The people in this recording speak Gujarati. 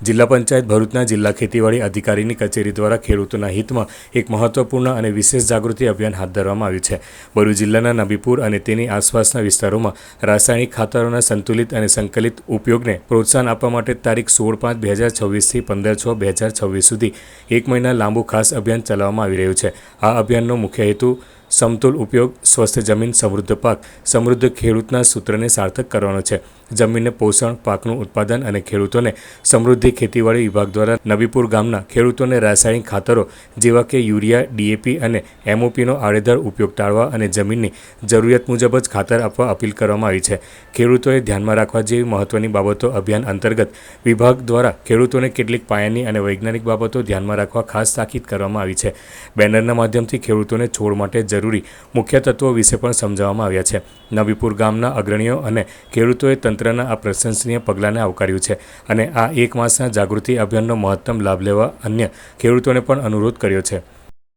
જિલ્લા પંચાયત ભરૂચના જિલ્લા ખેતીવાડી અધિકારીની કચેરી દ્વારા ખેડૂતોના હિતમાં એક મહત્વપૂર્ણ અને વિશેષ જાગૃતિ અભિયાન હાથ ધરવામાં આવ્યું છે। ભરૂચ જિલ્લાના નબીપુર અને તેની આસપાસના વિસ્તારોમાં રાસાયણિક ખાતરોના સંતુલિત અને સંકલિત ઉપયોગને પ્રોત્સાહન આપવા માટે તારીખ 16/5/2026થી 15/6/2026 સુધી એક મહિના લાંબુ ખાસ અભિયાન ચલાવવામાં આવી રહ્યું છે। આ અભિયાનનો મુખ્ય હેતુ સમતુલ ઉપયોગ, સ્વસ્થ જમીન, સમૃદ્ધ પાક, સમૃદ્ધ ખેડૂતના સૂત્રને સાર્થક કરવાનો છે। જમીનને પોષણ, પાકનું ઉત્પાદન અને ખેડૂતોને સમૃદ્ધિ ખેતીવાડી વિભાગ દ્વારા નબીપુર ગામના ખેડૂતોને રાસાયણિક ખાતરો જેવા કે યુરિયા, ડીએપી અને એમઓપીનો આડેધડ ઉપયોગ ટાળવા અને જમીનની જરૂરિયાત મુજબ જ ખાતર આપવા અપીલ કરવામાં આવી છે। ખેડૂતોએ ધ્યાનમાં રાખવા જેવી મહત્વની બાબતો અભિયાન અંતર્ગત વિભાગ દ્વારા ખેડૂતોને કેટલીક પાયાની અને વૈજ્ઞાનિક બાબતો ધ્યાનમાં રાખવા ખાસ તાકીદ કરવામાં આવી છે। બેનરના માધ્યમથી ખેડૂતોને છોડ માટે જરૂરી મુખ્ય તત્વો વિશે પણ સમજાવવામાં આવ્યા છે। નબીપુર ગામના અગ્રણીઓ અને ખેડૂતોએ તંત્રના આ પ્રશંસનીય પગલાંને આવકાર્યું છે અને આ એક માસના જાગૃતિ અભિયાનનો મહત્તમ લાભ લેવા અન્ય ખેડૂતોને પણ અનુરોધ કર્યો છે।